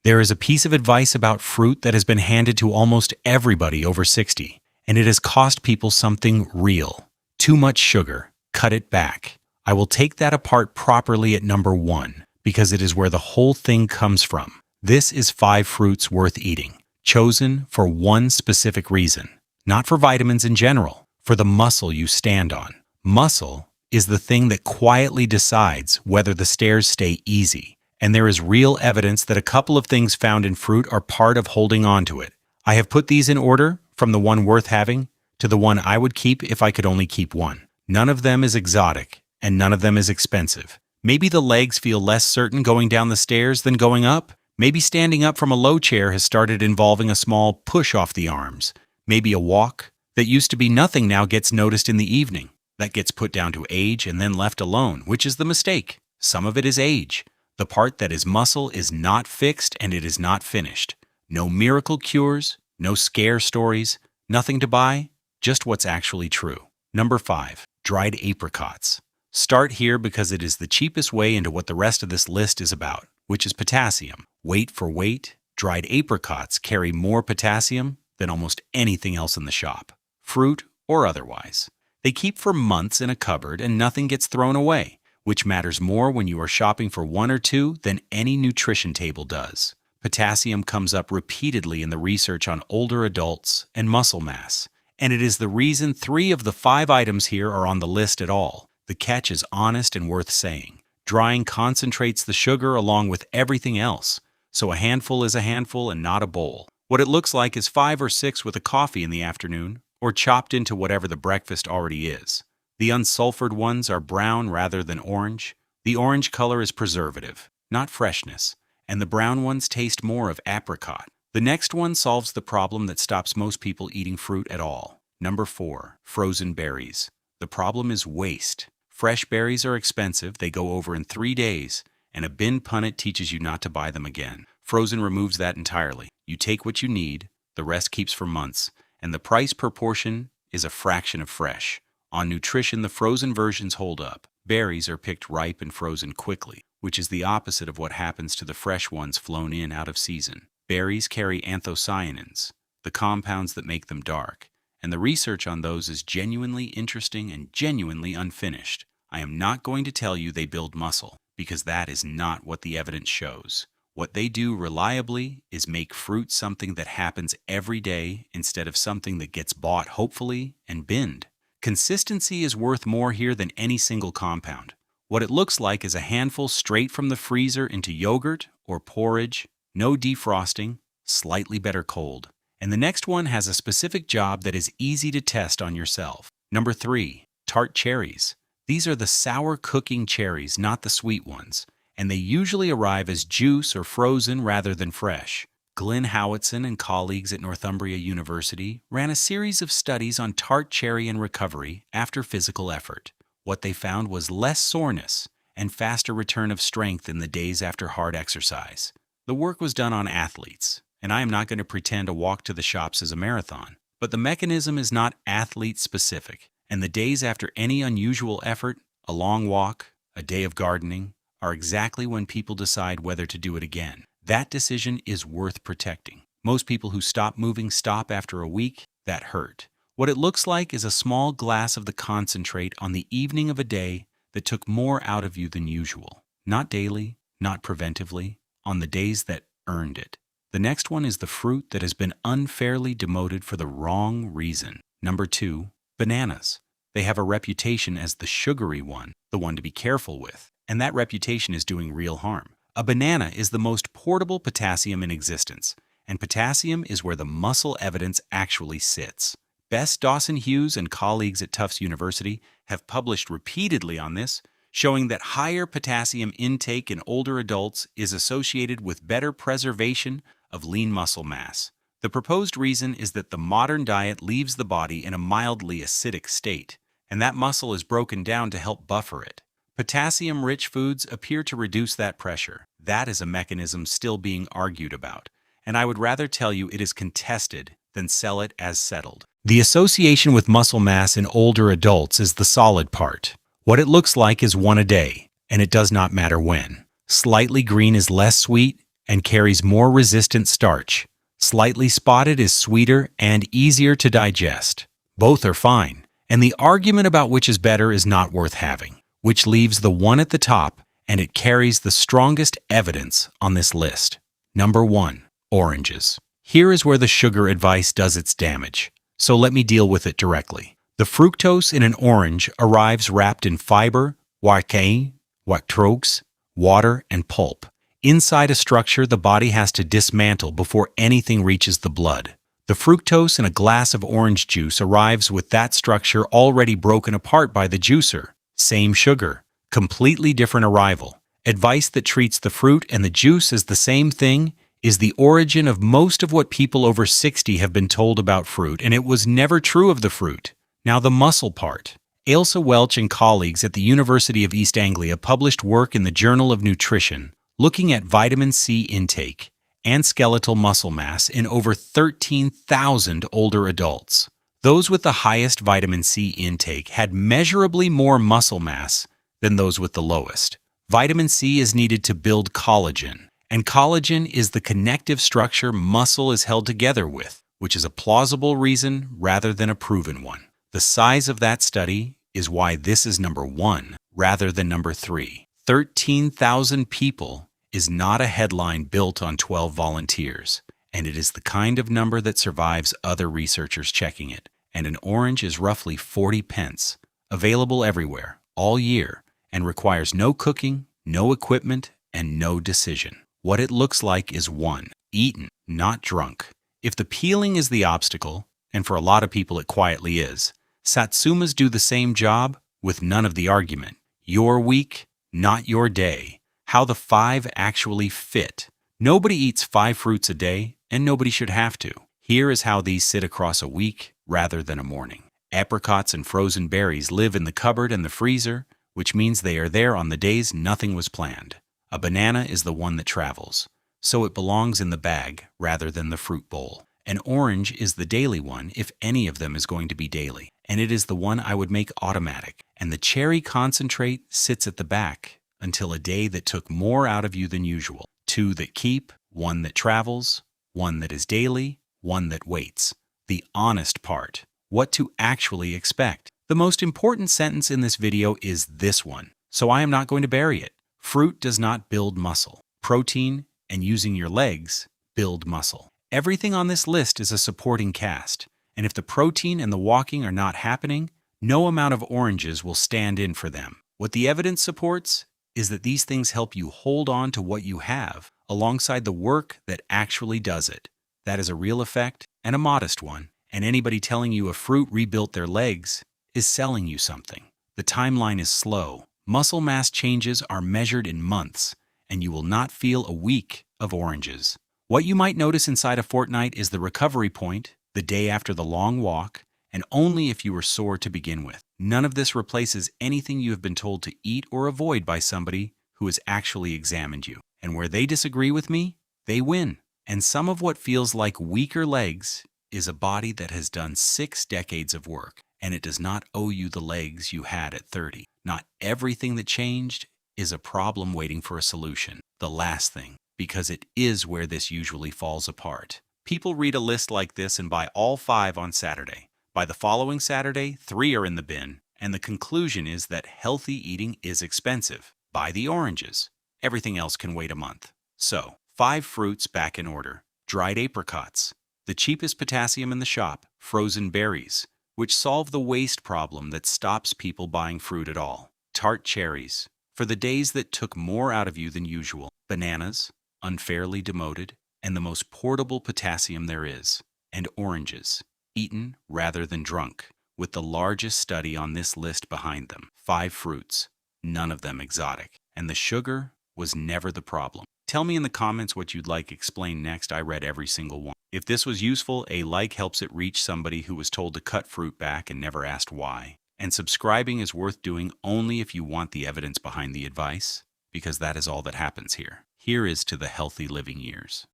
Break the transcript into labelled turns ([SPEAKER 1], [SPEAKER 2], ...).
[SPEAKER 1] There is a piece of advice about fruit that has been handed to almost everybody over 60, and it has cost people something real. Too much sugar. Cut it back. I will take that apart properly at number 1, because it is where the whole thing comes from. This is 5 fruits worth eating, chosen for one specific reason. Not for vitamins in general, for the muscle you stand on. Muscle is the thing that quietly decides whether the stairs stay easy, and there is real evidence that a couple of things found in fruit are part of holding on to it. I have put these in order, from the one worth having to the one I would keep if I could only keep one. None of them is exotic, and none of them is expensive. Maybe the legs feel less certain going down the stairs than going up. Maybe standing up from a low chair has started involving a small push off the arms. Maybe a walk that used to be nothing now gets noticed in the evening. That gets put down to age and then left alone, which is the mistake. Some of it is age. The part that is muscle is not fixed and it is not finished. No miracle cures, no scare stories, nothing to buy, just what's actually true. Number 5, dried apricots. Start here because it is the cheapest way into what the rest of this list is about, which is potassium. Weight for weight, dried apricots carry more potassium than almost anything else in the shop, fruit or otherwise. They keep for months in a cupboard and nothing gets thrown away, which matters more when you are shopping for 1 or 2 than any nutrition table does. Potassium comes up repeatedly in the research on older adults and muscle mass, and it is the reason 3 of the 5 items here are on the list at all. The catch is honest and worth saying. Drying concentrates the sugar along with everything else, so a handful is a handful and not a bowl. What it looks like is 5 or 6 with a coffee in the afternoon, or chopped into whatever the breakfast already is. The unsulfured ones are brown rather than orange. The orange color is preservative, not freshness, and the brown ones taste more of apricot. The next one solves the problem that stops most people eating fruit at all. Number 4, frozen berries. The problem is waste. Fresh berries are expensive, they go over in 3 days, and a bin punnet teaches you not to buy them again. Frozen removes that entirely. You take what you need, the rest keeps for months, and the price per portion is a fraction of fresh. On nutrition, the frozen versions hold up. Berries are picked ripe and frozen quickly, which is the opposite of what happens to the fresh ones flown in out of season. Berries carry anthocyanins, the compounds that make them dark, and the research on those is genuinely interesting and genuinely unfinished. I am not going to tell you they build muscle, because that is not what the evidence shows. What they do reliably is make fruit something that happens every day instead of something that gets bought hopefully and binned. Consistency is worth more here than any single compound. What it looks like is a handful straight from the freezer into yogurt or porridge, no defrosting, slightly better cold. And the next one has a specific job that is easy to test on yourself. Number 3, Tart Cherries. These are the sour cooking cherries, not the sweet ones, and they usually arrive as juice or frozen rather than fresh. Glenn Howitson and colleagues at Northumbria University ran a series of studies on tart cherry and recovery after physical effort. What they found was less soreness and faster return of strength in the days after hard exercise. The work was done on athletes, and I am not going to pretend a walk to the shops is a marathon, but the mechanism is not athlete-specific, and the days after any unusual effort, a long walk, a day of gardening, are exactly when people decide whether to do it again. That decision is worth protecting. Most people who stop moving stop after a week. That hurt. What it looks like is a small glass of the concentrate on the evening of a day that took more out of you than usual. Not daily, not preventively, on the days that earned it. The next one is the fruit that has been unfairly demoted for the wrong reason. Number 2, bananas. They have a reputation as the sugary one, the one to be careful with, and that reputation is doing real harm. A banana is the most portable potassium in existence, and potassium is where the muscle evidence actually sits. Bess Dawson Hughes and colleagues at Tufts University have published repeatedly on this, showing that higher potassium intake in older adults is associated with better preservation of lean muscle mass. The proposed reason is that the modern diet leaves the body in a mildly acidic state, and that muscle is broken down to help buffer it. Potassium-rich foods appear to reduce that pressure. That is a mechanism still being argued about, and I would rather tell you it is contested than sell it as settled. The association with muscle mass in older adults is the solid part. What it looks like is 1 a day, and it does not matter when. Slightly green is less sweet, and carries more resistant starch. Slightly spotted is sweeter and easier to digest. Both are fine, and the argument about which is better is not worth having, which leaves the one at the top, and it carries the strongest evidence on this list. Number 1. Oranges. Here is where the sugar advice does its damage, so let me deal with it directly. The fructose in an orange arrives wrapped in fiber, lactose, water, and pulp. Inside a structure the body has to dismantle before anything reaches the blood. The fructose in a glass of orange juice arrives with that structure already broken apart by the juicer. Same sugar, completely different arrival. Advice that treats the fruit and the juice as the same thing is the origin of most of what people over 60 have been told about fruit, and it was never true of the fruit. Now the muscle part. Ailsa Welch and colleagues at the University of East Anglia published work in the Journal of Nutrition looking at vitamin C intake and skeletal muscle mass in over 13,000 older adults. Those with the highest vitamin C intake had measurably more muscle mass than those with the lowest. Vitamin C is needed to build collagen, and collagen is the connective structure muscle is held together with, which is a plausible reason rather than a proven one. The size of that study is why this is number 1 rather than number 3. 13,000 people is not a headline built on 12 volunteers, and it is the kind of number that survives other researchers checking it. And an orange is roughly 40 pence, available everywhere, all year, and requires no cooking, no equipment, and no decision. What it looks like is 1. Eaten, not drunk. If the peeling is the obstacle, and for a lot of people it quietly is, Satsumas do the same job with none of the argument. Your week, not your day. How the 5 actually fit. Nobody eats 5 fruits a day, and nobody should have to. Here is how these sit across a week rather than a morning. Apricots and frozen berries live in the cupboard and the freezer, which means they are there on the days nothing was planned. A banana is the one that travels, so it belongs in the bag rather than the fruit bowl. An orange is the daily one if any of them is going to be daily, and it is the one I would make automatic. And the cherry concentrate sits at the back until a day that took more out of you than usual. 2 that keep, 1 that travels, 1 that is daily, 1 that waits. The honest part. What to actually expect. The most important sentence in this video is this one, so I am not going to bury it. Fruit does not build muscle. Protein and using your legs build muscle. Everything on this list is a supporting cast, and if the protein and the walking are not happening, no amount of oranges will stand in for them. What the evidence supports is that these things help you hold on to what you have alongside the work that actually does it. That is a real effect and a modest one, and anybody telling you a fruit rebuilt their legs is selling you something. The timeline is slow. Muscle mass changes are measured in months, and you will not feel a week of oranges. What you might notice inside a fortnight is the recovery point, the day after the long walk, and only if you were sore to begin with. None of this replaces anything you have been told to eat or avoid by somebody who has actually examined you. And where they disagree with me, they win. And some of what feels like weaker legs is a body that has done 6 decades of work, and it does not owe you the legs you had at 30. Not everything that changed is a problem waiting for a solution. The last thing, because it is where this usually falls apart. People read a list like this and buy all 5 on Saturday. By the following Saturday, 3 are in the bin, and the conclusion is that healthy eating is expensive. Buy the oranges. Everything else can wait a month. So, 5 fruits back in order. Dried apricots, the cheapest potassium in the shop. Frozen berries, which solve the waste problem that stops people buying fruit at all. Tart cherries, for the days that took more out of you than usual. Bananas, unfairly demoted, and the most portable potassium there is. And oranges, eaten rather than drunk, with the largest study on this list behind them. 5 fruits, none of them exotic. And the sugar was never the problem. Tell me in the comments what you'd like explained next. I read every single one. If this was useful, a like helps it reach somebody who was told to cut fruit back and never asked why. And subscribing is worth doing only if you want the evidence behind the advice, because that is all that happens here. Here is to the healthy living years.